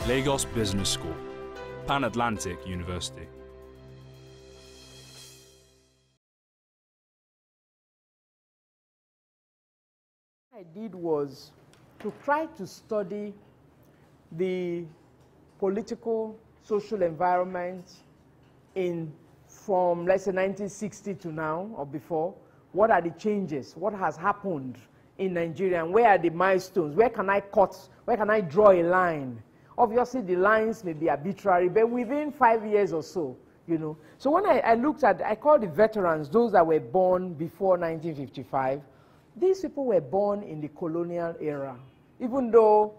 Lagos Business School, Pan-Atlantic University. What I did was to try to study the political, social environment from, let's say, 1960 to now or before. What are the changes? What has happened in Nigeria? And where are the milestones? Where can I cut? Where can I draw a line? Obviously, the lines may be arbitrary, but within 5 years or so, you know. So when I looked at, I call the veterans, those that were born before 1955, these people were born in the colonial era. Even though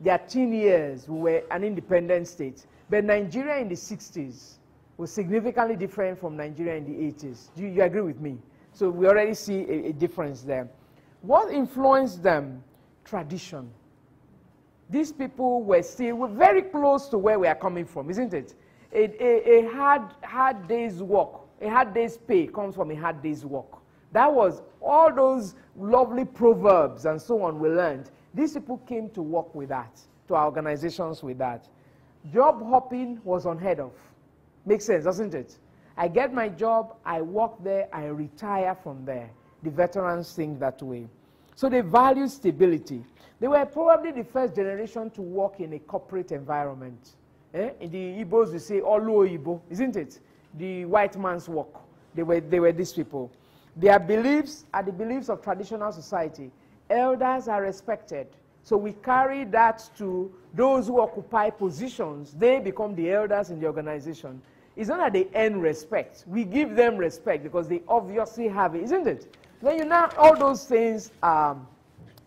their teen years were an independent state, but Nigeria in the 60s was significantly different from Nigeria in the 80s. Do you agree with me? So we already see a difference there. What influenced them? Tradition. These people were still very close to where we are coming from, isn't it? A hard day's work, a hard day's pay comes from a hard day's work. That was all those lovely proverbs and so on we learned. These people came to work with that, to our organizations with that. Job hopping was unheard of. Makes sense, doesn't it? I get my job, I work there, I retire from there. The veterans think that way. So they value stability. They were probably the first generation to work in a corporate environment. In the Igbos, we say, Olu Igbo, isn't it? The white man's work. They were these people. Their beliefs are the beliefs of traditional society. Elders are respected. So we carry that to those who occupy positions. They become the elders in the organization. It's not that they earn respect. We give them respect because they obviously have it, isn't it? Then you now, all those things,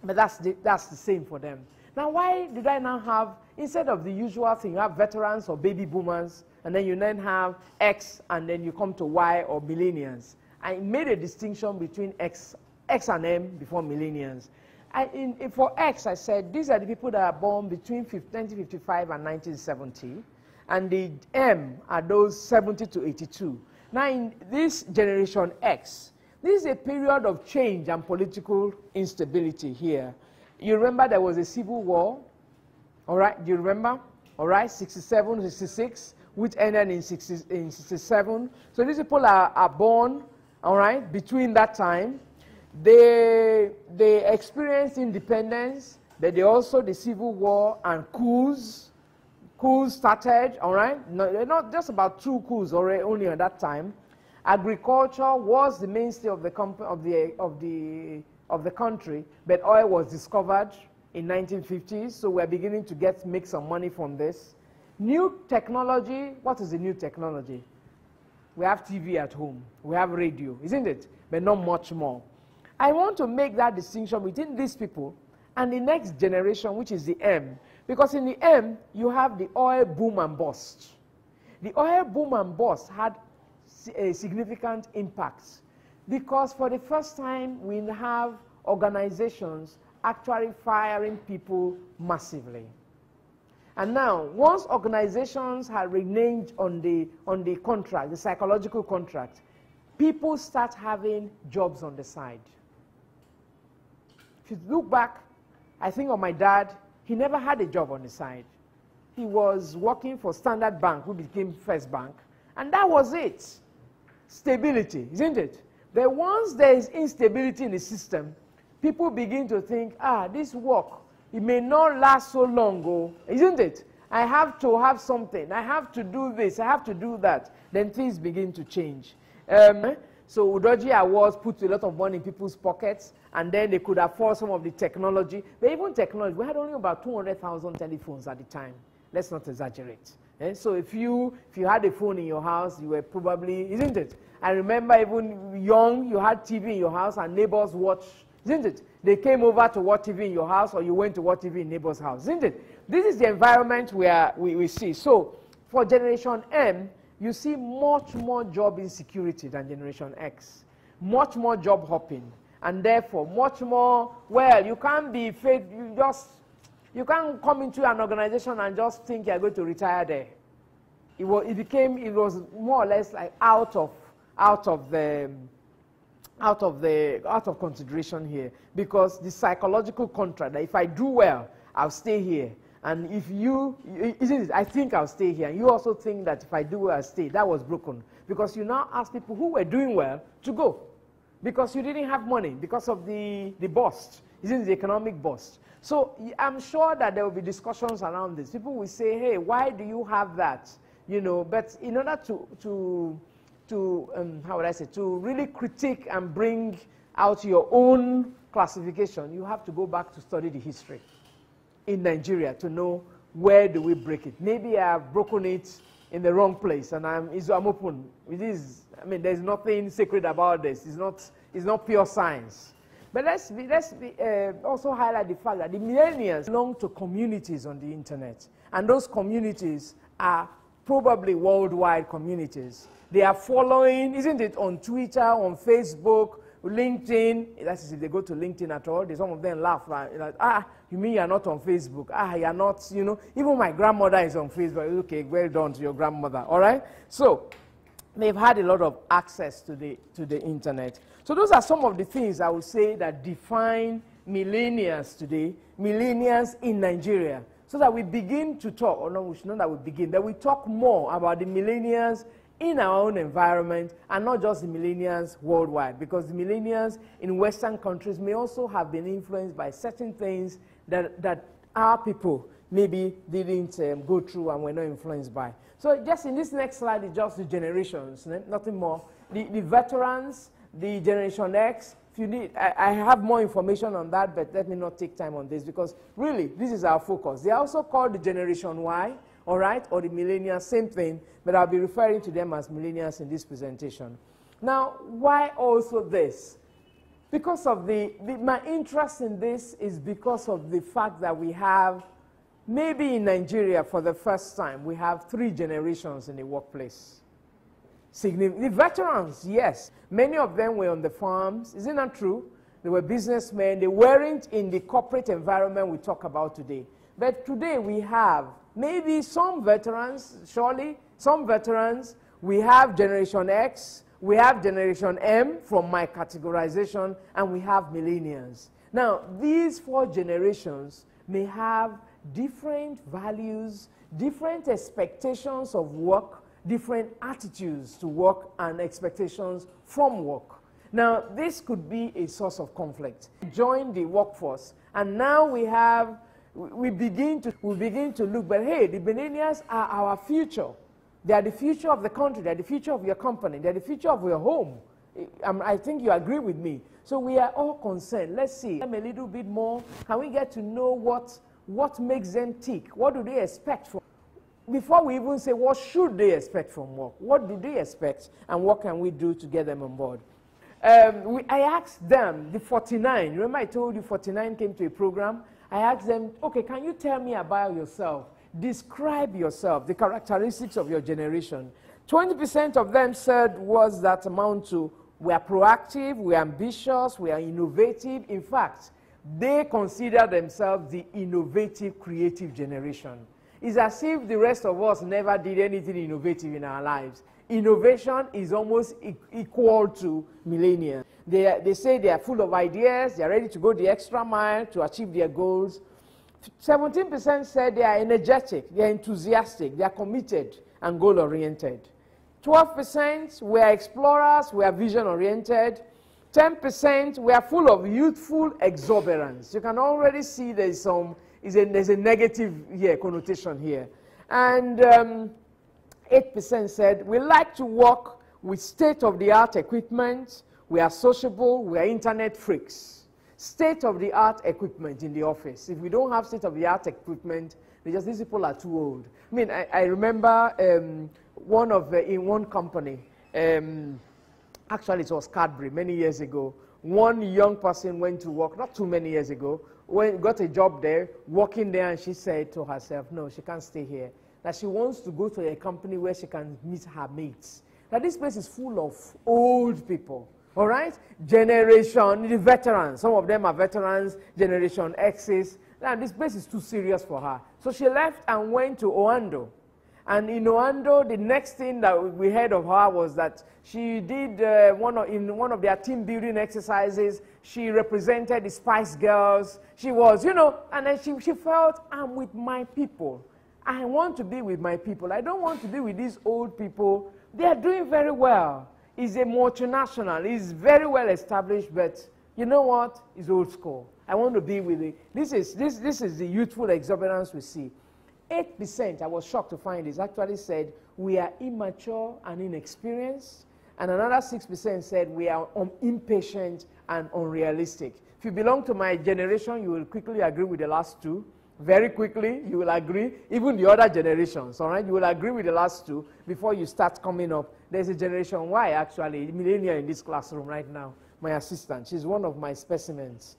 but that's the same for them. Now, why did I now have, instead of the usual thing, you have veterans or baby boomers, and then you then have X, and then you come to Y or millennials. I made a distinction between X and M before millennials. For X, I said, these are the people that are born between 1955 and 1970, and the M are those 70 to 82. Now, in this generation X, this is a period of change and political instability here. You remember there was a civil war, all right? Do you remember? All right, 67, 66, which ended in 67. So these people are born, all right, between that time. They experienced independence, but they also, the civil war and coups started, all right? No, not just about 2 coups only at that time. Agriculture was the mainstay of the country, but oil was discovered in 1950s, so we're beginning to make some money from this. New technology, what is the new technology? We have TV at home, we have radio, isn't it? But not much more. I want to make that distinction between these people and the next generation, which is the M. Because in the M, you have the oil boom and bust. The oil boom and bust had a significant impact because for the first time, we have organizations actually firing people massively. And now, once organizations have reneged on the contract, the psychological contract, people start having jobs on the side. If you look back, I think of my dad, he never had a job on the side. He was working for Standard Bank, who became First Bank, and that was it. Stability, isn't it? But once there is instability in the system, people begin to think, this work, it may not last so long, isn't it? I have to have something. I have to do this. I have to do that. Then things begin to change. So Ovadje Awards put a lot of money in people's pockets, and then they could afford some of the technology. But even technology, we had only about 200,000 telephones at the time. Let's not exaggerate. So if you had a phone in your house, you were probably, isn't it? I remember even young, you had TV in your house and neighbors watched, isn't it? They came over to watch TV in your house or you went to watch TV in neighbor's house, isn't it? This is the environment where we see. So for Generation M, you see much more job insecurity than Generation X. Much more job hopping. And therefore, much more, well, you can't be fake, you can't come into an organization and just think you're going to retire there. It was more or less like out of consideration here, because the psychological contract that if I do well, I'll stay here. And if you, I think I'll stay here. And you also think that if I do well, I'll stay. That was broken. Because you now ask people who were doing well to go. Because you didn't have money, because of the bust. Isn't it the economic bust? So I'm sure that there will be discussions around this. People will say, hey, why do you have that? You know, but in order to how would I say, to really critique and bring out your own classification, you have to go back to study the history in Nigeria to know where do we break it. Maybe I have broken it in the wrong place, and I'm open. It is, I mean, there's nothing sacred about this. It's not pure science. But let's also highlight the fact that the millennials belong to communities on the internet, and those communities are probably worldwide communities. They are following, isn't it, on Twitter, on Facebook, LinkedIn. That is if they go to LinkedIn at all. Some of them laugh, like, you mean you're not on Facebook? You're not, you know. Even my grandmother is on Facebook. Okay, well done to your grandmother, all right? So they've had a lot of access to the internet. So those are some of the things I would say that define millennials today, millennials in Nigeria. So that we begin to talk, or no, we should not that we begin, that we talk more about the millennials in our own environment and not just the millennials worldwide, because the millennials in Western countries may also have been influenced by certain things that our people maybe didn't go through and were not influenced by. So just in this next slide is just the generations, nothing more. The veterans, the Generation X. If you need, I have more information on that, but let me not take time on this because really this is our focus. They are also called the Generation Y, all right, or the millennials, same thing, but I'll be referring to them as millennials in this presentation. Now, why also this? Because of my interest in this is because of the fact that we have, maybe in Nigeria for the first time, we have 3 generations in the workplace. The veterans, yes. Many of them were on the farms. Isn't that true? They were businessmen. They weren't in the corporate environment we talk about today. But today we have maybe some veterans, surely, some veterans. We have Generation X. We have Generation M from my categorization, and we have millennials. Now, these 4 generations may have different values, different expectations of work, different attitudes to work and expectations from work. Now, this could be a source of conflict. Join the workforce, and now we begin to look, but hey, the millennials are our future. They are the future of the country. They are the future of your company. They are the future of your home. I think you agree with me. So we are all concerned. Let's see them a little bit more. Can we get to know what makes them tick? What do they expect from? Before we even say what should they expect from work, what do they expect and what can we do to get them on board? I asked them, the 49, remember I told you 49 came to a program? I asked them, okay, can you tell me about yourself? Describe yourself, the characteristics of your generation. 20% of them said words that amount to we are proactive, we are ambitious, we are innovative. In fact, they consider themselves the innovative, creative generation. It's as if the rest of us never did anything innovative in our lives. Innovation is almost equal to millennials. They say they are full of ideas, they are ready to go the extra mile to achieve their goals. 17% said they are energetic, they are enthusiastic, they are committed and goal-oriented. 12% were explorers, were vision-oriented. 10% were full of youthful exuberance. You can already see there's a negative connotation here. And 8% said, we like to work with state-of-the-art equipment, we are sociable, we are internet freaks. State-of-the-art equipment in the office. If we don't have state-of-the-art equipment, these people are too old. I mean, I remember in one company, actually it was Cadbury many years ago, one young person went to work, not too many years ago, got a job there, working there, and she said to herself, no, she can't stay here. That she wants to go to a company where she can meet her mates. That this place is full of old people, all right? The veterans, some of them are veterans, Generation X's. Now, this place is too serious for her. So she left and went to Oando. And in Oando, the next thing that we heard of her was that she did in one of their team building exercises, she represented the Spice Girls. She was, you know, and then she felt, I'm with my people. I want to be with my people. I don't want to be with these old people. They are doing very well. It's a multinational. It's very well established, but you know what? It's old school. I want to be with it. This is the youthful exuberance we see. 8%, I was shocked to find this, actually said we are immature and inexperienced. And another 6% said we are impatient and unrealistic. If you belong to my generation, you will quickly agree with the last two. Very quickly, you will agree. Even the other generations, all right? You will agree with the last two before you start coming up. There's a generation Y, actually, a millennial in this classroom right now. My assistant, she's one of my specimens.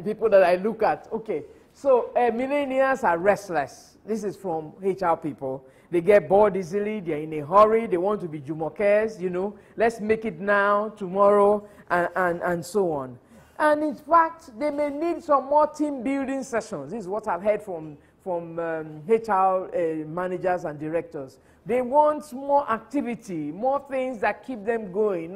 People that I look at. Okay, so millennials are restless. This is from HR people. They get bored easily. They're in a hurry. They want to be jumokers, you know. Let's make it now, tomorrow, and so on. And in fact, they may need some more team building sessions. This is what I've heard from HR managers and directors. They want more activity, more things that keep them going.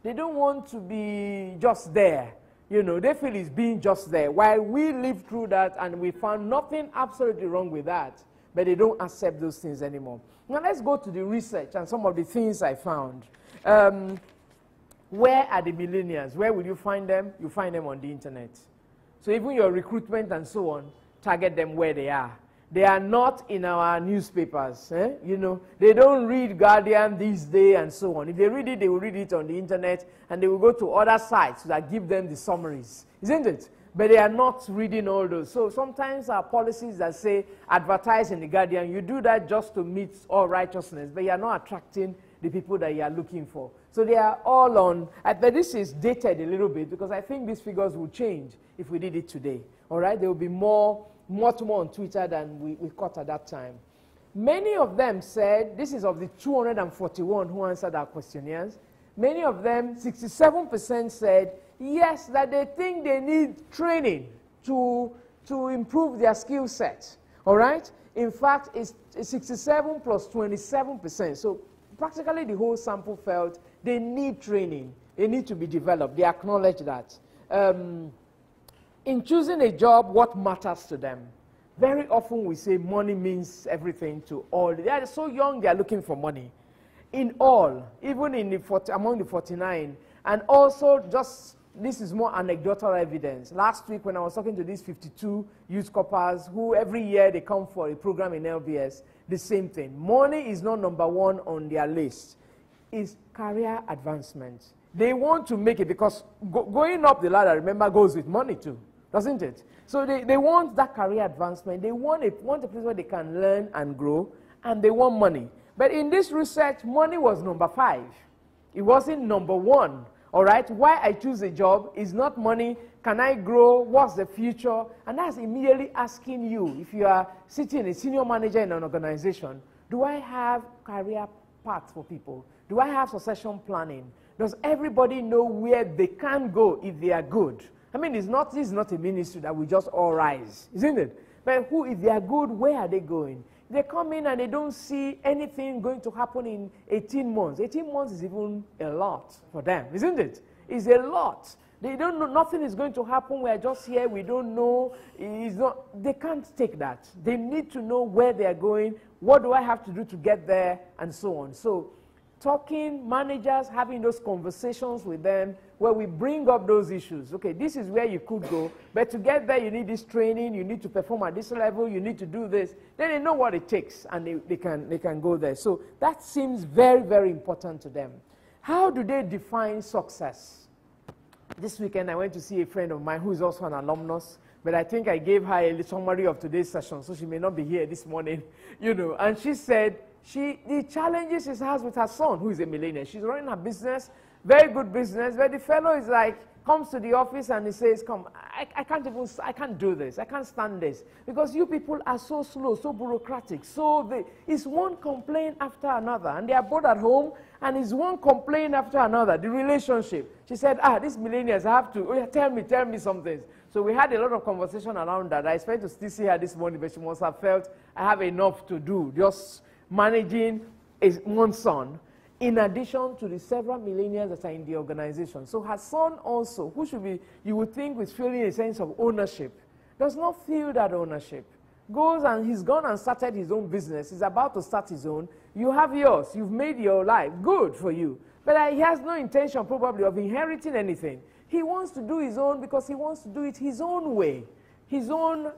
They don't want to be just there. You know, they feel it's being just there. While we lived through that and we found nothing absolutely wrong with that, but they don't accept those things anymore. Now let's go to the research and some of the things I found. Where are the millennials? Where will you find them? You find them on the internet. So even your recruitment and so on, target them where they are. They are not in our newspapers. You know, they don't read Guardian these days and so on. If they read it, they will read it on the internet, and they will go to other sites that give them the summaries, isn't it? But they are not reading all those. So sometimes our policies that say advertise in the Guardian, you do that just to meet all righteousness, but you are not attracting the people that you are looking for. So they are all on, but this is dated a little bit because I think these figures will change if we did it today. All right, there will be much more on Twitter than we caught at that time. Many of them said, this is of the 241 who answered our questionnaires, many of them, 67% said, yes, that they think they need training to improve their skill set. All right? In fact, it's 67 plus 27%. So practically the whole sample felt they need training. They need to be developed. They acknowledge that. In choosing a job, what matters to them? Very often we say money means everything to all. They are so young, they are looking for money. In all, even in among the 49, and also just, this is more anecdotal evidence. Last week when I was talking to these 52 youth corpers who every year they come for a program in LBS, the same thing. Money is not number one on their list. It's career advancement. They want to make it because going up the ladder, remember, goes with money too, doesn't it? So they want that career advancement. They want a place where they can learn and grow, and they want money. But in this research, money was number 5. It wasn't number 1. All right? Why I choose a job is not money. Can I grow? What's the future? And that's immediately asking you, if you are sitting a senior manager in an organization, do I have career paths for people? Do I have succession planning? Does everybody know where they can go if they are good? I mean, this is not a ministry that we just all rise, isn't it? But if they are good, where are they going? They come in and they don't see anything going to happen in 18 months. 18 months is even a lot for them, isn't it? It's a lot. They don't know, nothing is going to happen. We are just here, we don't know. They can't take that. They need to know where they are going, what do I have to do to get there, and so on. So talking, managers, having those conversations with them where we bring up those issues. Okay, this is where you could go, but to get there, you need this training, you need to perform at this level, you need to do this. Then they know what it takes, and they can go there. So that seems very, very important to them. How do they define success? This weekend, I went to see a friend of mine who is also an alumnus, but I think I gave her a summary of today's session, so she may not be here this morning, you know, and she said, the challenges she has with her son, who is a millennial. She's running her business, very good business, but the fellow is like, comes to the office and he says, come, I can't do this. I can't stand this. Because you people are so slow, so bureaucratic. So it's one complaint after another. And they are both at home, and it's one complaint after another. The relationship. She said, these millennials have to, tell me something. So we had a lot of conversation around that. I expect to still see her this morning, but she must have felt I have enough to do, just managing one son, in addition to the several millennials that are in the organization. So her son also, who should be, you would think, was feeling a sense of ownership, does not feel that ownership. Goes and he's gone and started his own business. He's about to start his own. You have yours. You've made your life. Good for you. But he has no intention probably of inheriting anything. He wants to do his own because he wants to do it his own way. His own,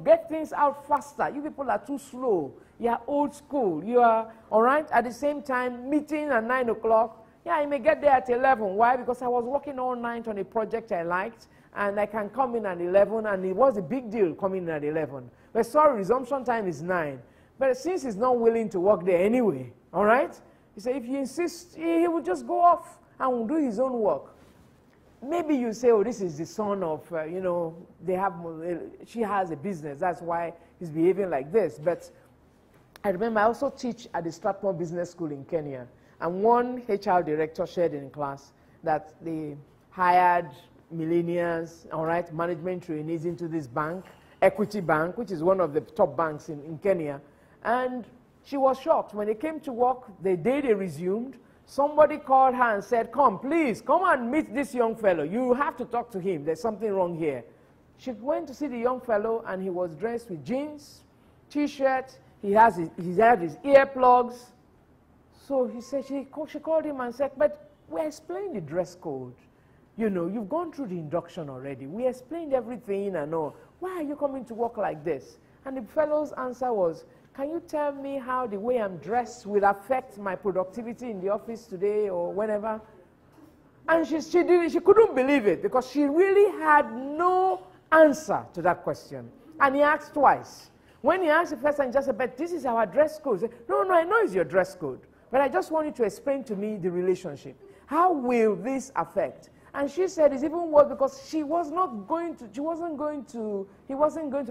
get things out faster. You people are too slow. You are old school. You are, all right, at the same time, meeting at 9 o'clock. Yeah, you may get there at 11. Why? Because I was working all night on a project I liked, and I can come in at 11, and it was a big deal coming in at 11. But sorry, resumption time is 9. But since he's not willing to work there anyway, all right, he said if you insist, he will just go off and will do his own work. Maybe you say, oh, this is the son of, she has a business. That's why he's behaving like this. But I remember I also teach at the Stratmore Business School in Kenya. And one HR director shared in class that they hired millennials, all right, management trainees into this bank, Equity Bank, which is one of the top banks in Kenya. And she was shocked. When they came to work, the day they resumed, somebody called her and said, come, please, come and meet this young fellow. You have to talk to him. There's something wrong here. She went to see the young fellow, and he was dressed with jeans, T-shirt. He had his earplugs. So he said, she called him and said, but we explained the dress code. You've gone through the induction already. We explained everything and all. Why are you coming to work like this? And the fellow's answer was, can you tell me how the way I'm dressed will affect my productivity in the office today or whenever? And she couldn't believe it because she really had no answer to that question. And he asked twice. When he asked the first time, he just said, but this is our dress code. He said, no, I know it's your dress code, but I just want you to explain to me the relationship. How will this affect? And she said it's even worse because he wasn't going to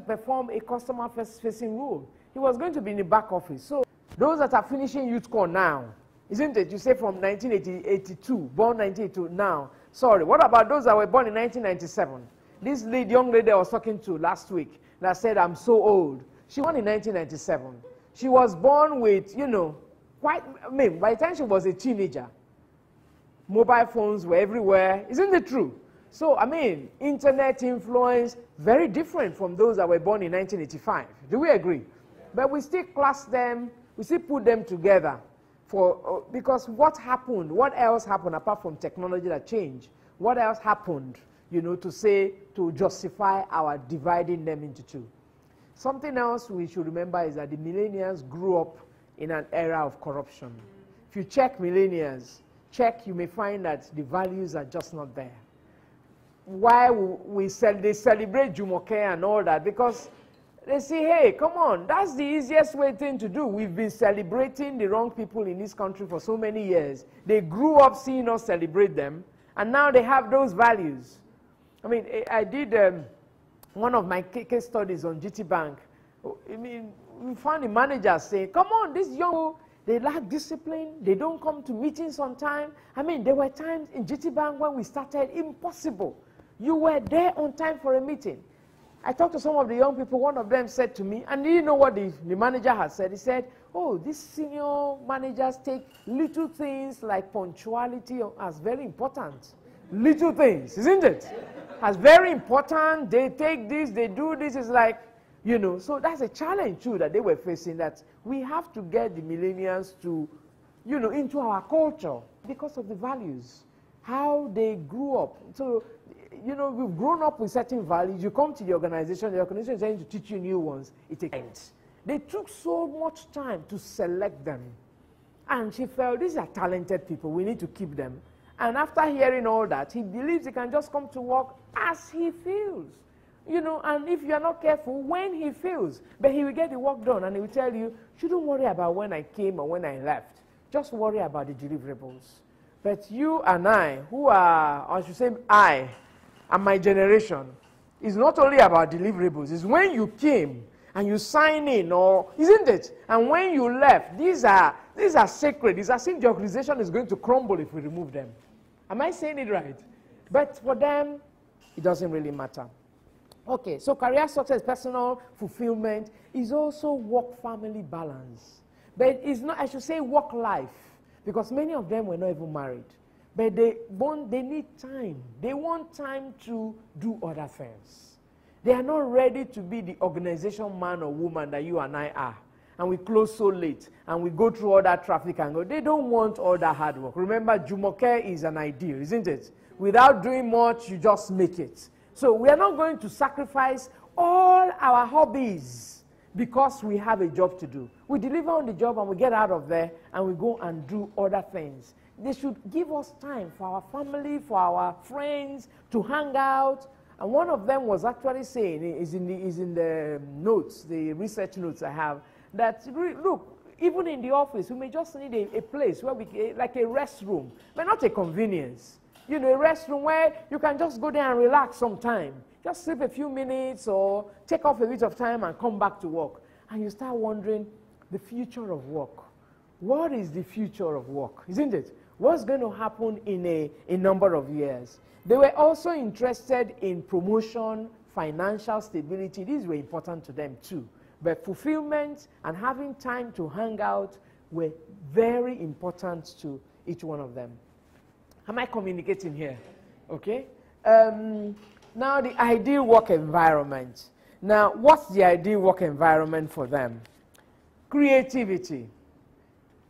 perform a customer-facing role. He was going to be in the back office. So those that are finishing youth corps now, isn't it? You say from 1982, born 1982 now. Sorry, what about those that were born in 1997? This young lady I was talking to last week that said, I'm so old. She born in 1997. She was born with, by the time she was a teenager, mobile phones were everywhere. Isn't it true? So, internet influence, very different from those that were born in 1985. Do we agree? But we still class them, we still put them together because what happened, what else happened apart from technology that changed? What else happened, to justify our dividing them into two? Something else we should remember is that the millennials grew up in an era of corruption. If you check millennials, you may find that the values are just not there. Why they celebrate Jumoke and all that? Because they say, hey, come on, that's the easiest thing to do. We've been celebrating the wrong people in this country for so many years. They grew up seeing us celebrate them, and now they have those values. I did one of my case studies on GT Bank. We found the managers saying, come on, these young, they lack discipline. They don't come to meetings on time. There were times in GT Bank when we started, impossible. You were there on time for a meeting. I talked to some of the young people. One of them said to me, and you know what the manager has said? He said, oh, these senior managers take little things like punctuality as very important. Little things, isn't it? As very important. They take this, they do this. It's like, so that's a challenge too that they were facing, that we have to get the millennials to, into our culture because of the values, how they grew up. So, we've grown up with certain values. You come to the organization is trying to teach you new ones. It takes. They took so much time to select them. And she felt, these are talented people. We need to keep them. And after hearing all that, he believes he can just come to work as he feels. You know, and if you're not careful, when he fails, but he will get the work done and he will tell you, shouldn't worry about when I came or when I left. Just worry about the deliverables. But you and I, who are, or I should say I, and my generation, is not only about deliverables. It's when you came and you sign in, or isn't it? And when you left, these are sacred. It's as if the organization is going to crumble if we remove them. Am I saying it right? But for them, it doesn't really matter. Okay, so career success, personal fulfillment is also work-family balance. But it's not, I should say, work-life, because many of them were not even married. But they need time. They want time to do other things. They are not ready to be the organization man or woman that you and I are. And we close so late, and we go through all that traffic and go. They don't want all that hard work. Remember, Jumoke is an ideal, isn't it? Without doing much, you just make it. So we are not going to sacrifice all our hobbies because we have a job to do. We deliver on the job and we get out of there and we go and do other things. They should give us time for our family, for our friends, to hang out. And one of them was actually saying, is in the notes, the research notes I have, that look, even in the office, we may just need a place where like a restroom, but not a convenience. You know, a restroom where you can just go there and relax sometime. Just sleep a few minutes or take off a bit of time and come back to work. And you start wondering, the future of work. What is the future of work? Isn't it? What's going to happen in a number of years? They were also interested in promotion, financial stability. These were important to them too. But fulfillment and having time to hang out were very important to each one of them. Am I communicating here? Okay. Now, the ideal work environment. Now, what's the ideal work environment for them? Creativity.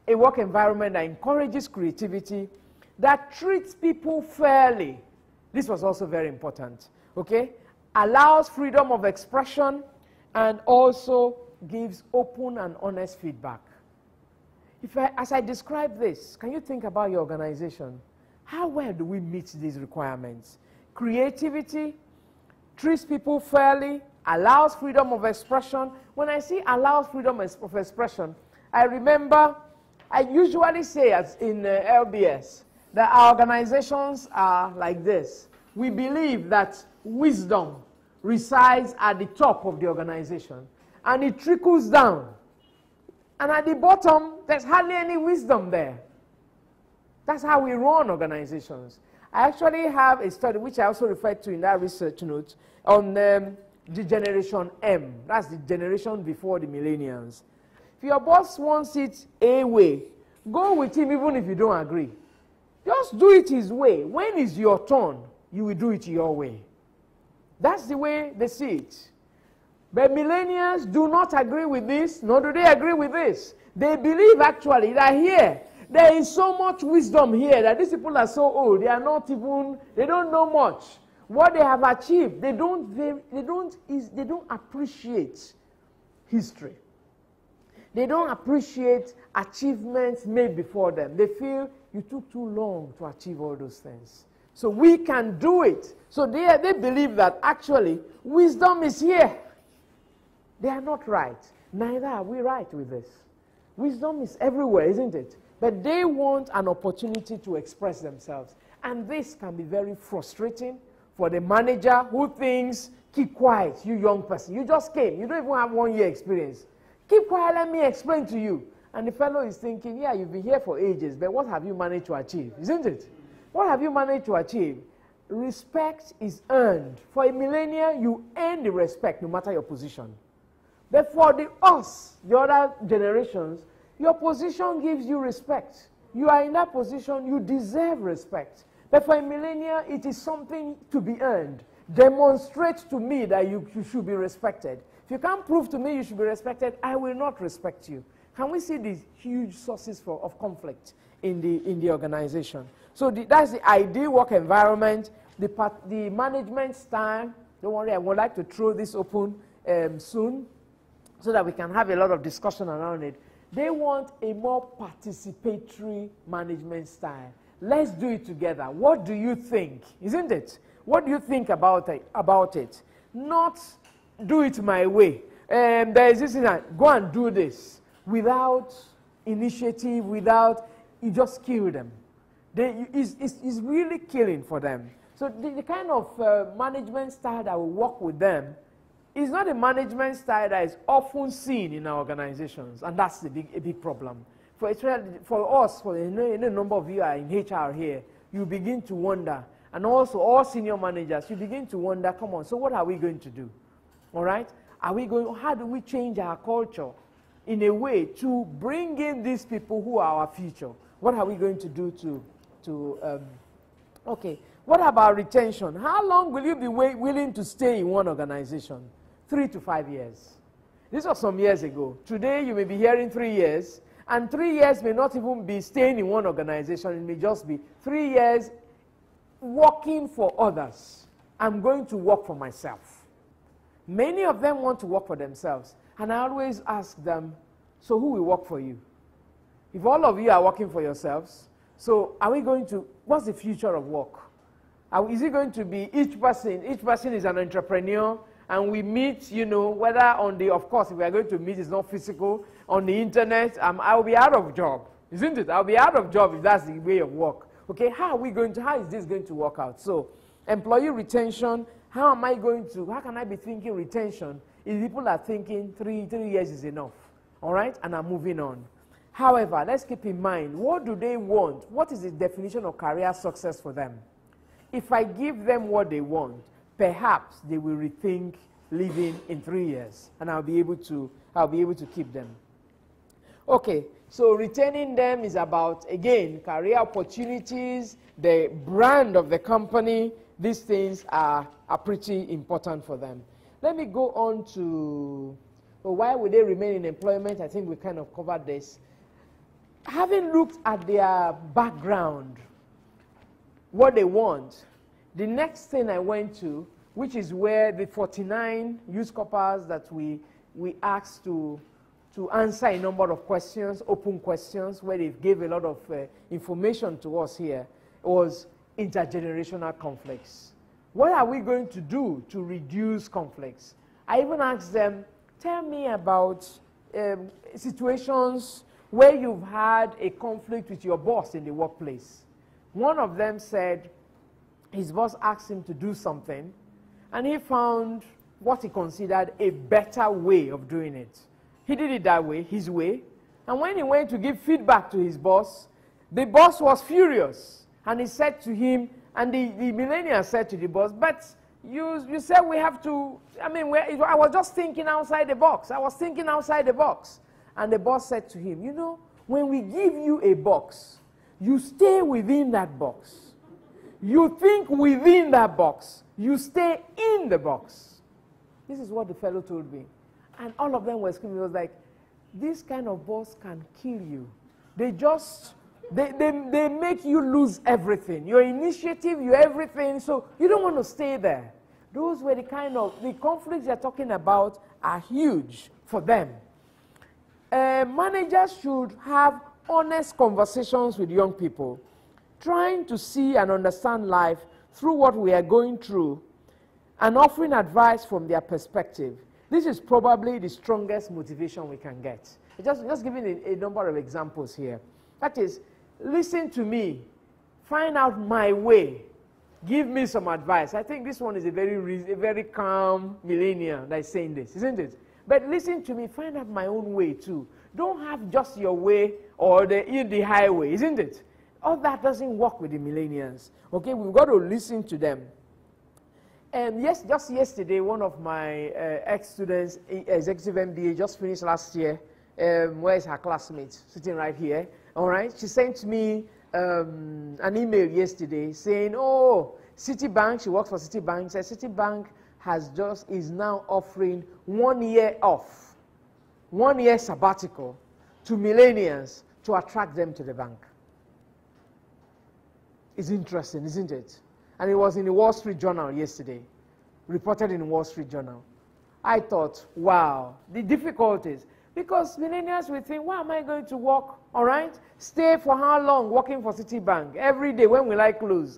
A work environment that encourages creativity, that treats people fairly. This was also very important. Okay. Allows freedom of expression and also gives open and honest feedback. As I describe this, can you think about your organization? How well do we meet these requirements? Creativity, treats people fairly, allows freedom of expression. When I say allows freedom of expression, I remember, I usually say as in LBS, that our organizations are like this. We believe that wisdom resides at the top of the organization, and it trickles down. And at the bottom, there's hardly any wisdom there. That's how we run organizations. I actually have a study, which I also referred to in that research note, on the generation M. That's the generation before the millennials. If your boss wants it a way, go with him even if you don't agree. Just do it his way. When it's your turn, you will do it your way. That's the way they see it. But millennials do not agree with this, nor do they agree with this. They believe actually that here, there is so much wisdom here that these people are so old, they are not even, they don't know much. What they have achieved, they don't appreciate history. They don't appreciate achievements made before them. They feel you took too long to achieve all those things. So we can do it. So they believe that actually wisdom is here. They are not right. Neither are we right with this. Wisdom is everywhere, isn't it? But they want an opportunity to express themselves. And this can be very frustrating for the manager who thinks, keep quiet, you young person. You just came. You don't even have 1 year experience. Keep quiet, let me explain to you. And the fellow is thinking, yeah, you've been here for ages, but what have you managed to achieve? Isn't it? What have you managed to achieve? Respect is earned. For a millennial, you earn the respect no matter your position. But for the other generations, your position gives you respect. You are in that position, you deserve respect. But for a millennial, it is something to be earned. Demonstrate to me that you should be respected. If you can't prove to me you should be respected, I will not respect you. Can we see these huge sources of conflict in the organization? So that's the ideal work environment. The management style, don't worry, I would like to throw this open soon so that we can have a lot of discussion around it. They want a more participatory management style. Let's do it together. What do you think? Isn't it? What do you think about it? not do it my way. There is this thing that go and do this without initiative, without, you just kill them. It's really killing for them. So the kind of management style that will work with them is not a management style that is often seen in our organizations, and that's a big problem. For us, for a number of you are in HR here, you begin to wonder, and also all senior managers, you begin to wonder, come on, so what are we going to do? All right? How do we change our culture in a way to bring in these people who are our future? What are we going to do okay, what about retention? How long will you be willing to stay in one organization? 3 to 5 years. This was some years ago. Today you may be hearing 3 years, and 3 years may not even be staying in one organization. It may just be 3 years working for others. I'm going to work for myself. Many of them want to work for themselves, and I always ask them, so who will work for you? If all of you are working for yourselves, so are we going to, what's the future of work? Is it going to be each person is an entrepreneur, and we meet, you know, whether on the, of course, if we are going to meet, it's not physical, on the internet, I'll be out of job, isn't it? I'll be out of job if that's the way of work. Okay, how is this going to work out? So, employee retention, how can I be thinking retention if people are thinking three years is enough, all right, and I'm moving on. However, let's keep in mind, what do they want? What is the definition of career success for them? If I give them what they want, perhaps they will rethink living in 3 years, and I'll be able to keep them. Okay, so retaining them is about, again, career opportunities, the brand of the company. These things are pretty important for them. Let me go on to, well, why would they remain in employment? I think we kind of covered this. Having looked at their background, what they want, the next thing I went to, which is where the 49 use corpers that we asked to answer a number of questions, open questions, where they gave a lot of information to us here, was intergenerational conflicts. What are we going to do to reduce conflicts? I even asked them, tell me about situations where you've had a conflict with your boss in the workplace. One of them said his boss asked him to do something, and he found what he considered a better way of doing it. He did it that way, his way, and when he went to give feedback to his boss, the boss was furious, and he said to him, and the millennial said to the boss, but you said we have to, I was just thinking outside the box. I was thinking outside the box. And the boss said to him, you know, when we give you a box, you stay within that box. You think within that box. You stay in the box. This is what the fellow told me. And all of them were screaming. It was like, this kind of boss can kill you. They make you lose everything. Your initiative, your everything. So you don't want to stay there. Those were the conflicts they're talking about are huge for them. Managers should have honest conversations with young people, trying to see and understand life through what we are going through and offering advice from their perspective. This is probably the strongest motivation we can get. Just giving a number of examples here. That is, listen to me, find out my way, give me some advice. I think this one is a very calm millennial that is saying this, isn't it? But listen to me, find out my own way too. Don't have just your way or the highway, isn't it? All that doesn't work with the millennials. Okay, we've got to listen to them. Yes, just yesterday, one of my ex-students, executive MBA, just finished last year. Where is her classmate? Sitting right here. All right, she sent me an email yesterday saying, oh, Citibank, she works for Citibank, says Citibank is now offering 1 year off, 1 year sabbatical to millennials to attract them to the bank. It's interesting, isn't it? And it was in the Wall Street Journal yesterday, reported in the Wall Street Journal. I thought, wow, the difficulties. Because millennials will think, why am I going to work, all right? Stay for how long working for Citibank? Every day, when will I close?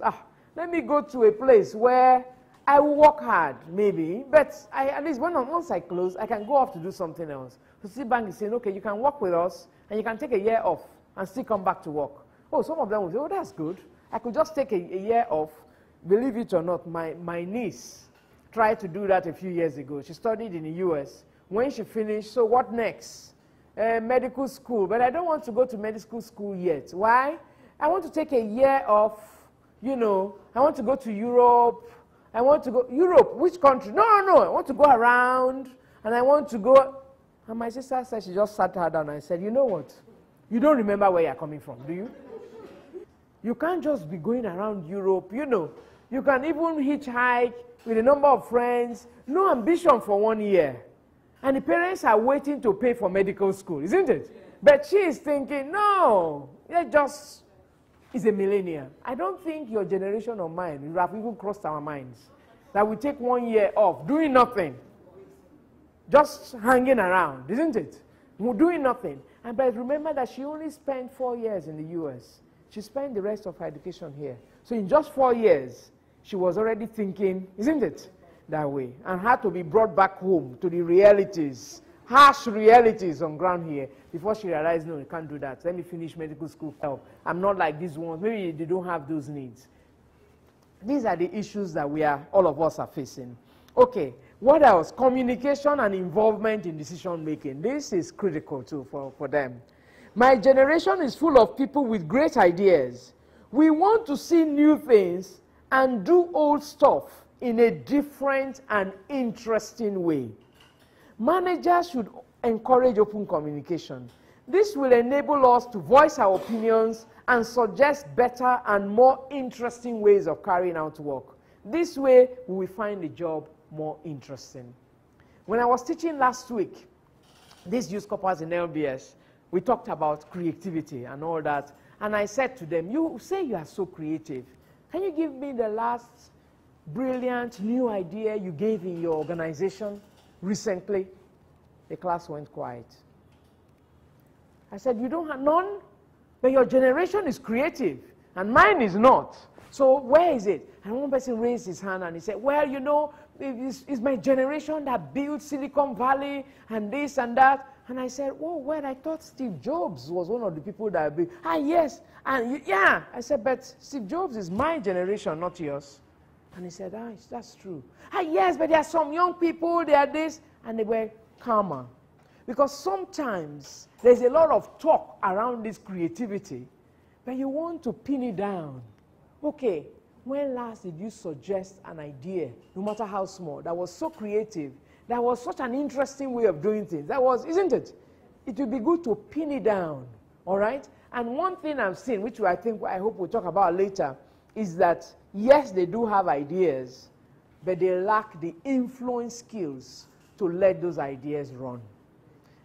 Let me go to a place where I will work hard, maybe, but at least once I close, I can go off to do something else. So Citibank is saying, okay, you can work with us, and you can take a year off and still come back to work. Oh, some of them will say, oh, that's good. I could just take a year off. Believe it or not, my niece tried to do that a few years ago. She studied in the US. When she finished, so what next? Medical school. But I don't want to go to medical school yet. Why? I want to take a year off, you know. I want to go to Europe. I want to go, Europe, which country? No, I want to go around, and I want to go. And my sister said, she just sat her down and said, you know what? You don't remember where you're coming from, do you? You can't just be going around Europe, you know. You can even hitchhike with a number of friends. No ambition for 1 year. And the parents are waiting to pay for medical school, isn't it? Yeah. But she is thinking, no, it just is a millennial. I don't think your generation or mine, you have even crossed our minds, that we take 1 year off, doing nothing. Just hanging around, isn't it? We're doing nothing. And but remember that she only spent 4 years in the US. She spent the rest of her education here. So in just 4 years, she was already thinking, isn't it, that way, and had to be brought back home to the realities, harsh realities on ground here, before she realized, no, you can't do that. Let me finish medical school. Oh, I'm not like these ones. Maybe they don't have those needs. These are the issues that all of us are facing. Okay, what else? Communication and involvement in decision making. This is critical too for them. My generation is full of people with great ideas. We want to see new things and do old stuff in a different and interesting way. Managers should encourage open communication. This will enable us to voice our opinions and suggest better and more interesting ways of carrying out work. This way, we will find the job more interesting. When I was teaching last week, these youth corpers in LBS, we talked about creativity and all that, and I said to them, you say you are so creative. Can you give me the last brilliant new idea you gave in your organization recently? The class went quiet. I said, you don't have none? But your generation is creative, and mine is not. So where is it? And one person raised his hand and he said, well, you know, it's my generation that built Silicon Valley and this and that. And I said, oh, well, I thought Steve Jobs was one of the people that built. Ah, yes. And yeah. I said, but Steve Jobs is my generation, not yours. And he said, ah, that's true. Ah, yes, but there are some young people, they are this. And they were calmer. Because sometimes there's a lot of talk around this creativity, but you want to pin it down. Okay, when last did you suggest an idea, no matter how small, that was so creative, that was such an interesting way of doing things? That was, isn't it? It would be good to pin it down, all right? And one thing I've seen, which I hope we'll talk about later, is that, yes, they do have ideas, but they lack the influence skills to let those ideas run.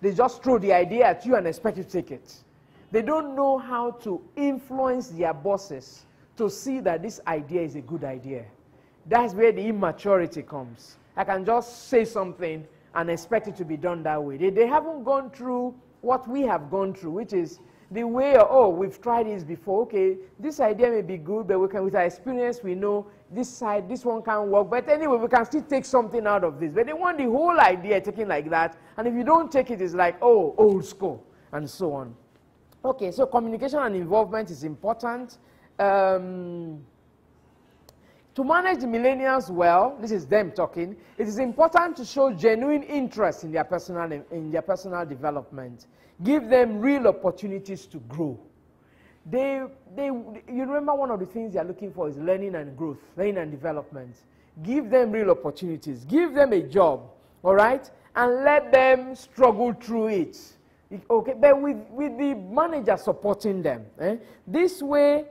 They just throw the idea at you and expect you to take it. They don't know how to influence their bosses to see that this idea is a good idea. That's where the immaturity comes. I can just say something and expect it to be done that way. They haven't gone through what we have gone through, which is the way, oh, we've tried this before. Okay, this idea may be good, but we can, with our experience, we know this one can't work. But anyway, we can still take something out of this. But they want the whole idea taken like that. And if you don't take it, it's like, oh, old school, and so on. Okay, so communication and involvement is important. To manage the millennials well, this is them talking, it is important to show genuine interest in their personal development. Give them real opportunities to grow. You remember one of the things they are looking for is learning and growth, learning and development. Give them real opportunities. Give them a job, all right? And let them struggle through it. Okay, but with the manager supporting them. This way,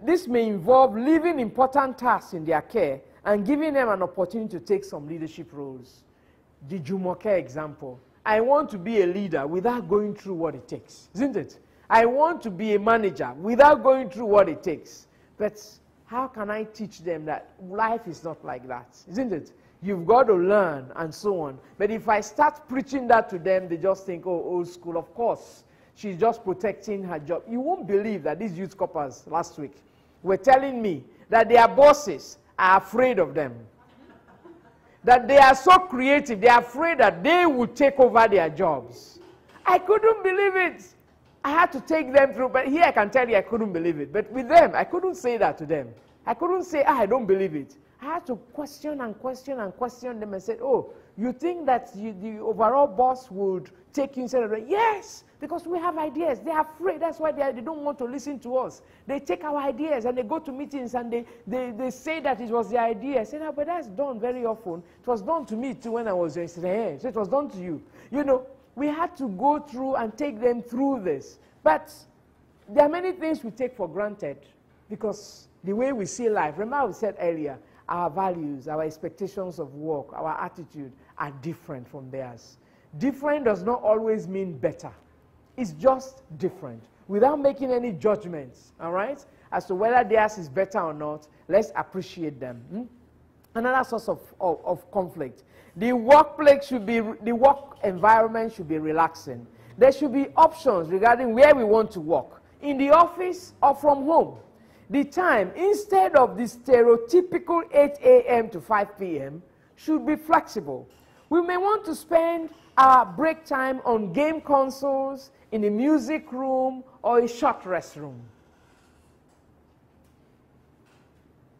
this may involve leaving important tasks in their care and giving them an opportunity to take some leadership roles. The Jumoke example. I want to be a leader without going through what it takes, isn't it? I want to be a manager without going through what it takes. But how can I teach them that life is not like that, isn't it? You've got to learn and so on. But if I start preaching that to them, they just think, oh, old school. Of course, she's just protecting her job. You won't believe that these youth corpers last week were telling me that their bosses are afraid of them. that they are so creative, they are afraid that they will take over their jobs. I couldn't believe it. I had to take them through, but here I can tell you I couldn't believe it. But with them, I couldn't say that to them. I couldn't say, I don't believe it. I had to question and question and question them and said, oh, you think that the overall boss would take you instead of them? Yes, because we have ideas. They are afraid. That's why they don't want to listen to us. They take our ideas and they go to meetings and they say that it was their idea. I said, no, but that's done very often. It was done to me too when I was there. So it was done to you. You know, we had to go through and take them through this. But there are many things we take for granted because the way we see life, remember we said earlier, our values, our expectations of work, our attitude are different from theirs. Different does not always mean better. It's just different. Without making any judgments, all right, as to whether theirs is better or not, let's appreciate them. Another source of conflict. The workplace should be, the work environment should be relaxing. There should be options regarding where we want to work, in the office or from home. The time, instead of the stereotypical 8 a.m. to 5 p.m., should be flexible. We may want to spend our break time on game consoles, in a music room, or a short restroom.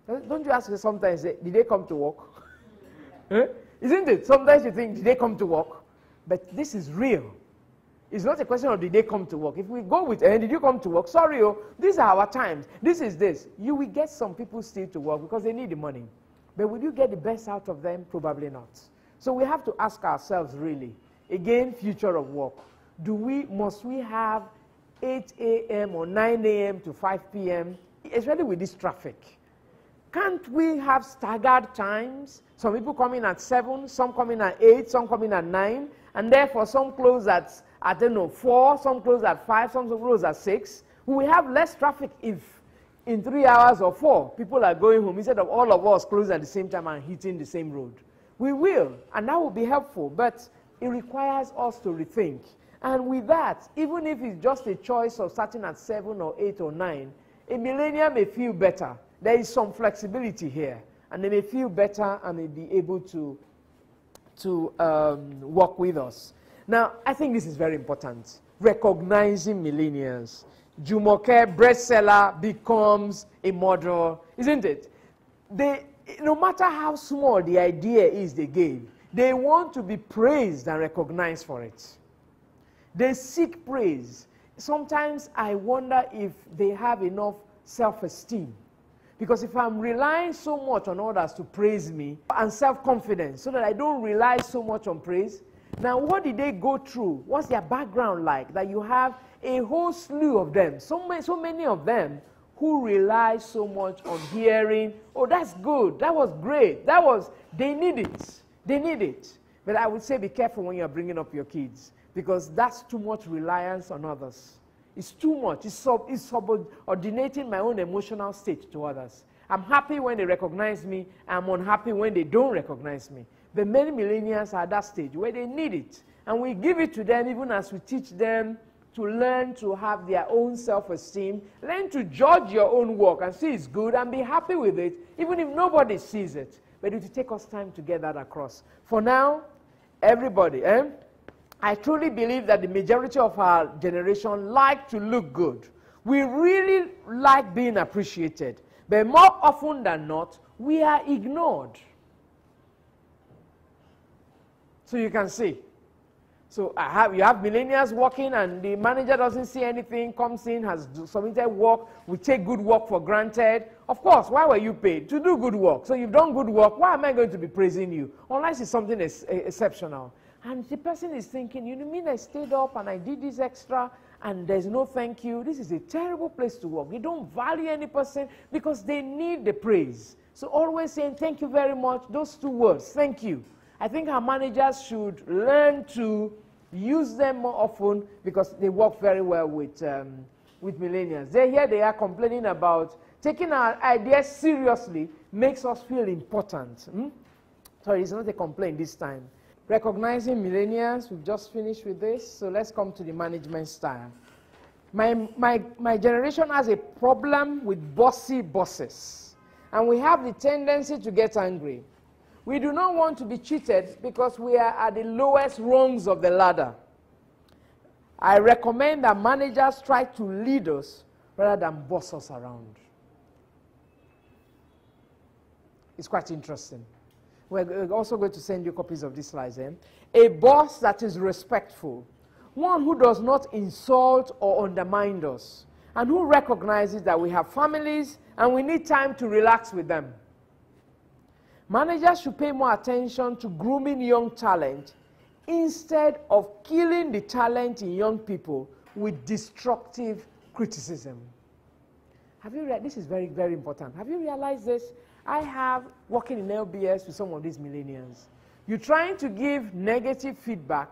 Don't you ask yourself sometimes, did they come to work? Isn't it? Sometimes you think, did they come to work? But this is real. It's not a question of did they come to work. If we go with, did you come to work? Sorry, these are our times. This is this. You will get some people still to work because they need the money. But will you get the best out of them? Probably not. So we have to ask ourselves really, again, future of work. Must we have 8 a.m. or 9 a.m. to 5 p.m., especially with this traffic? Can't we have staggered times? Some people come in at 7, some come in at 8, some come in at 9, and therefore some close at 4, some close at 5, some close at 6. We will have less traffic if in 3 hours or 4, people are going home instead of all of us closing at the same time and hitting the same road. We will, and that will be helpful, but it requires us to rethink. And with that, even if it's just a choice of starting at 7 or 8 or 9, a millennial may feel better. There is some flexibility here, and they may feel better and may be able to work with us. Now, I think this is very important. Recognizing millennials. Jumoke, bestseller, becomes a model, isn't it? No matter how small the idea is they gave, they want to be praised and recognized for it. They seek praise. Sometimes I wonder if they have enough self-esteem. Because if I'm relying so much on others to praise me, and self-confidence, so that I don't rely so much on praise, now what did they go through? What's their background like? That you have a whole slew of them, so many of them, who rely so much on hearing, oh, that's good, that was great, they need it. They need it. But I would say be careful when you're bringing up your kids, because that's too much reliance on others. It's too much. It's subordinating my own emotional state to others. I'm happy when they recognize me. I'm unhappy when they don't recognize me. But many millennials are at that stage where they need it. And we give it to them even as we teach them to learn to have their own self-esteem, learn to judge your own work and see it's good and be happy with it, even if nobody sees it. But it will take us time to get that across. For now, everybody, I truly believe that the majority of our generation like to look good. We really like being appreciated. But more often than not, we are ignored. So you can see. So you have millennials working and the manager doesn't see anything, comes in, has submitted work. We take good work for granted. Of course, why were you paid? To do good work. So you've done good work. Why am I going to be praising you? Unless it's something exceptional. And the person is thinking, you mean I stayed up and I did this extra and there's no thank you? This is a terrible place to work. You don't value any person because they need the praise. So always saying thank you very much, those 2 words, thank you. I think our managers should learn to use them more often because they work very well with millennials. They are complaining about taking our ideas seriously makes us feel important. Sorry, it's not a complaint this time. Recognizing millennials, we've just finished with this, so let's come to the management style. My generation has a problem with bossy bosses, and we have the tendency to get angry. We do not want to be cheated because we are at the lowest rungs of the ladder. I recommend that managers try to lead us rather than boss us around. It's quite interesting. We're also going to send you copies of these slides. A boss that is respectful, one who does not insult or undermine us, and who recognizes that we have families and we need time to relax with them. Managers should pay more attention to grooming young talent instead of killing the talent in young people with destructive criticism. Have you read? This is very, very important. Have you realized this? I have, working in LBS with some of these millennials, you're trying to give negative feedback.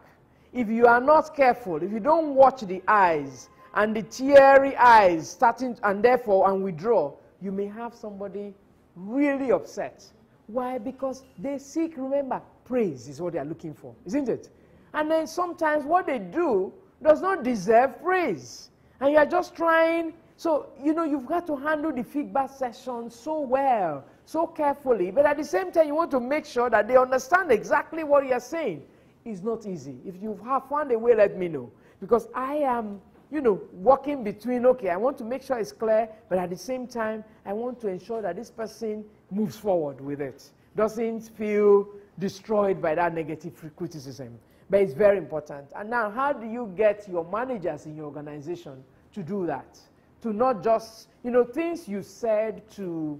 If you are not careful, if you don't watch the eyes and the teary eyes starting and therefore withdraw, you may have somebody really upset. Why? Because they seek, remember, praise is what they are looking for, isn't it? And then sometimes what they do does not deserve praise. And you are just trying, so, you know, you've got to handle the feedback session so well, so carefully. But at the same time, you want to make sure that they understand exactly what you are saying. It's not easy. If you have found a way, let me know. Because I am, you know, working between, okay, I want to make sure it's clear, but at the same time, I want to ensure that this person moves forward with it, doesn't feel destroyed by that negative criticism. But it's very important. And now, how do you get your managers in your organization to do that? To not just, you know, things you said to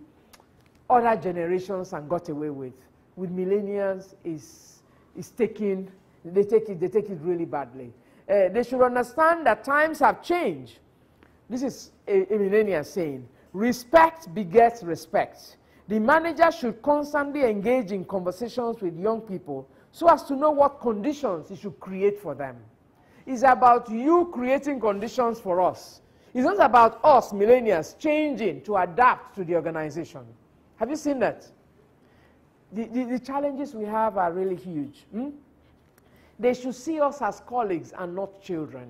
other generations and got away with millennials is taken, they take it really badly. They should understand that times have changed. This is a millennial saying, respect begets respect. The manager should constantly engage in conversations with young people so as to know what conditions he should create for them. It's about you creating conditions for us. It's not about us, millennials, changing to adapt to the organization. Have you seen that? The challenges we have are really huge. They should see us as colleagues and not children.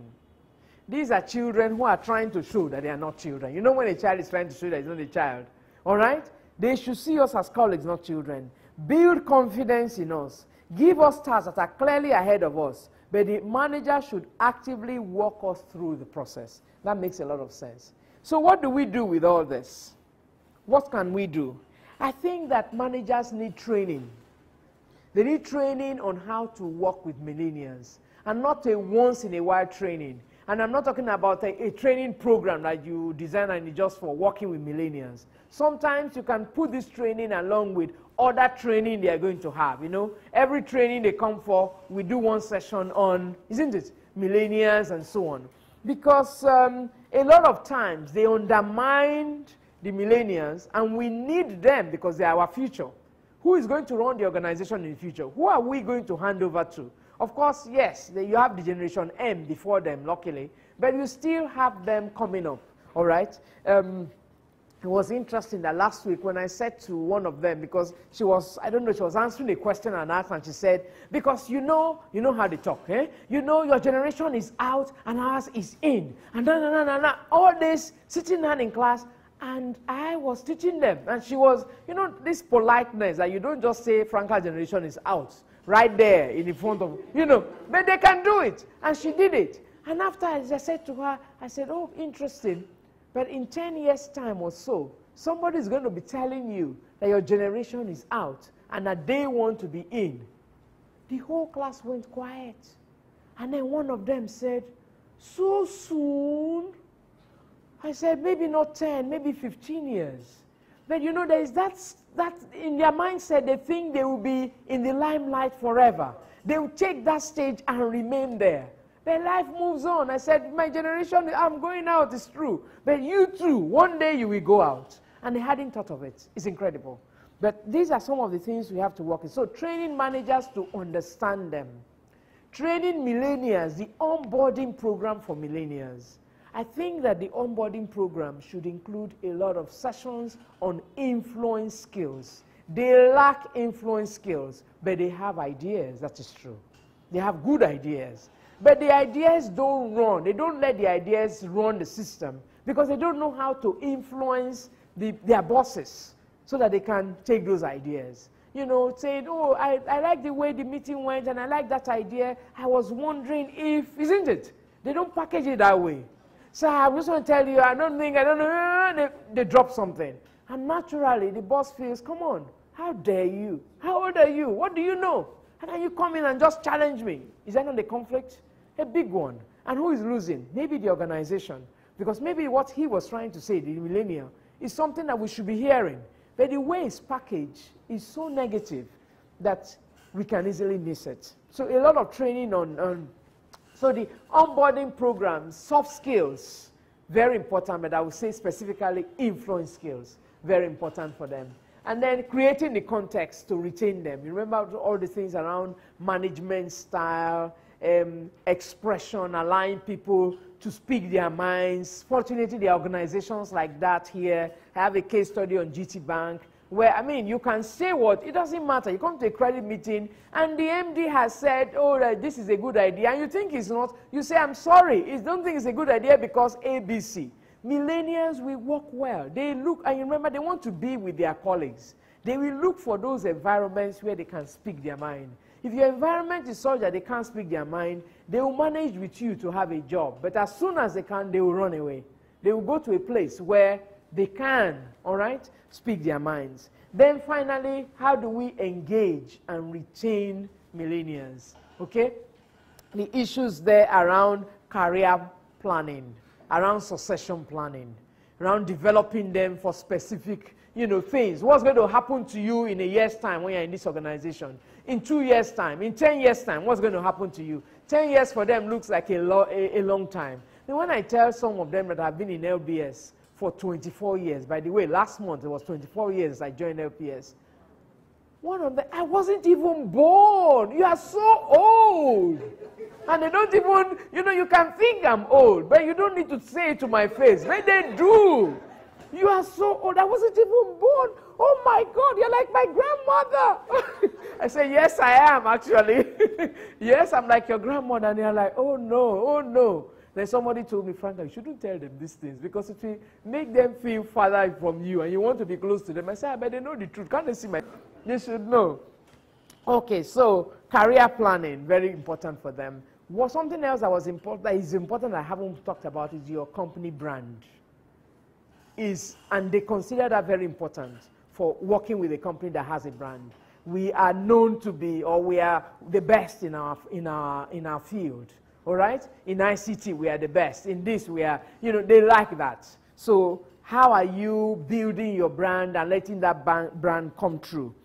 These are children who are trying to show that they are not children. You know when a child is trying to show that he's not a child? All right? They should see us as colleagues, not children. Build confidence in us. Give us tasks that are clearly ahead of us. But the manager should actively walk us through the process. That makes a lot of sense. So what do we do with all this? What can we do? I think that managers need training. They need training on how to work with millennials, and not a once-in-a-while training. And I'm not talking about a training program that you design and just for working with millennials. Sometimes you can put this training along with other training they are going to have. You know, every training they come for, we do one session on, isn't it, millennials and so on. Because a lot of times they undermine the millennials, and we need them because they are our future. Who is going to run the organization in the future? Who are we going to hand over to? Of course, yes, you have the Generation M before them, luckily, but you still have them coming up, all right? It was interesting that last week when I said to one of them, because she was, I don't know, she was answering a question and asked, and she said, because you know how they talk, eh? You know your generation is out and ours is in. And all this, sitting down in class, and I was teaching them. And she was, you know, this politeness that you don't just say Franca generation is out, right there in the front of, you know, but they can do it. And she did it. And after I said to her, I said, oh, interesting. But in 10 years' time or so, somebody is going to be telling you that your generation is out and that they want to be in. The whole class went quiet. And then one of them said, so soon? I said, maybe not 10, maybe 15 years. But you know, there is that in their mindset, they think they will be in the limelight forever. They will take that stage and remain there. But life moves on. I said, my generation, I'm going out, it's true. But you too, one day you will go out. And they hadn't thought of it. It's incredible. But these are some of the things we have to work in. So training managers to understand them. Training millennials, the onboarding program for millennials. I think that the onboarding program should include a lot of sessions on influence skills. They lack influence skills, but they have ideas. That is true. They have good ideas. But the ideas don't run. They don't let the ideas run the system because they don't know how to influence their bosses so that they can take those ideas. you know, saying, oh, I like the way the meeting went and I like that idea. I was wondering if, isn't it? They don't package it that way. So I just want to tell you, I don't know, they drop something. And naturally, the boss feels, come on, how dare you? How old are you? What do you know? And then you come in and just challenge me. Is that not a conflict? A big one. And who is losing? Maybe the organization. Because maybe what he was trying to say, the millennial, is something that we should be hearing. But the way it's packaged is so negative that we can easily miss it. So a lot of training on so the onboarding programs, soft skills, very important, but I would say specifically influence skills, very important for them. And then creating the context to retain them. You remember all the things around management style, expression, allowing people to speak their minds. Fortunately, there are organizations like that here. I have a case study on GT Bank where, I mean, you can say what, it doesn't matter. You come to a credit meeting and the MD has said, oh, this is a good idea, and you think it's not. You say, I'm sorry, I don't think it's a good idea because ABC. Millennials will work well. They look, and you remember, they want to be with their colleagues. They will look for those environments where they can speak their mind. If your environment is such that they can't speak their mind, they will manage with you to have a job. But as soon as they can, they will run away. They will go to a place where they can, all right, speak their minds. Then finally, how do we engage and retain millennials? Okay? The issues there around career planning, around succession planning, around developing them for specific, you know, things. What's going to happen to you in a year's time when you're in this organization? In 2 years' time, in 10 years' time, what's going to happen to you? 10 years for them looks like a long time. And when I tell some of them that I've been in LBS for 24 years, by the way, last month it was 24 years I joined LBS. One of them, I wasn't even born. You are so old. And they don't even, you know, you can think I'm old, but you don't need to say it to my face. But they do. You are so old. I wasn't even born. Oh my God, you're like my grandmother. I say, yes, I am actually. Yes, I'm like your grandmother. And they're like, oh no, oh no. Then somebody told me, Franca, you shouldn't tell them these things because it will make them feel farther from you and you want to be close to them. I said, but they know the truth. Can't they see my... They should know. Okay, so career planning, very important for them. Something else that was important, that is important I haven't talked about is your company brand. And they consider that very important for working with a company that has a brand. We are known to be, or we are the best in our field. All right? In ICT, we are the best. In this, we are, you know, they like that. So how are you building your brand and letting that brand come true?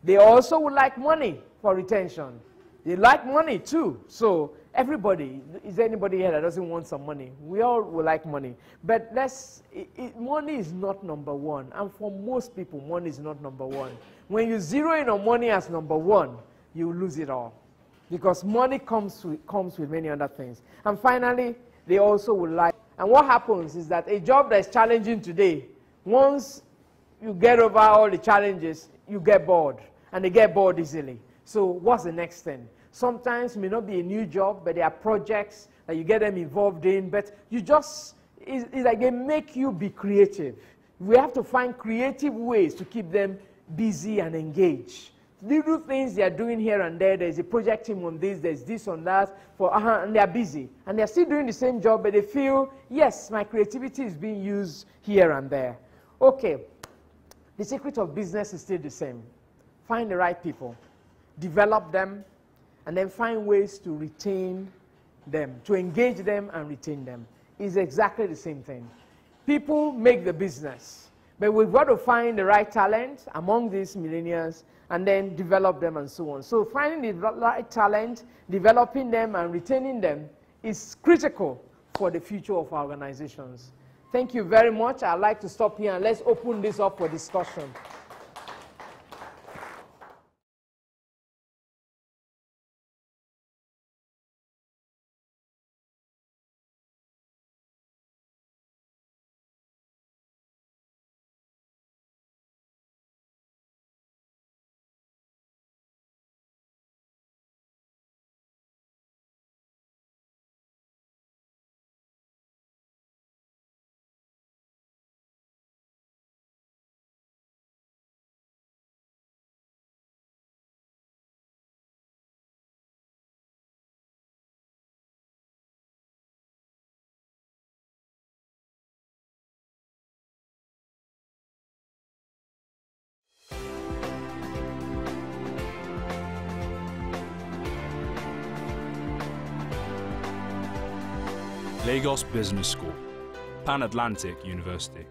They also would like money for retention. They like money too. So everybody, is there anybody here that doesn't want some money? We all would like money. But money is not number one. And for most people, money is not number one. When you zero in on money as number one, you lose it all. Because money comes with many other things. And finally, they also would like, and what happens is that a job that's challenging today, once you get over all the challenges, you get bored. And they get bored easily. So what's the next thing? Sometimes it may not be a new job, but there are projects that you get them involved in, but you just, it's like they make you be creative. We have to find creative ways to keep them busy and engaged. Little things they are doing here and there. There's a project team on this, there's this on that, and they are busy. And they're still doing the same job, but they feel, yes, my creativity is being used here and there. Okay, the secret of business is still the same. Find the right people, develop them, and then find ways to retain them, to engage them and retain them. It's exactly the same thing. People make the business, but we've got to find the right talent among these millennials and then develop them and so on. So finding the right talent, developing them and retaining them is critical for the future of our organizations. Thank you very much. I'd like to stop here and let's open this up for discussion. Lagos Business School, Pan Atlantic University.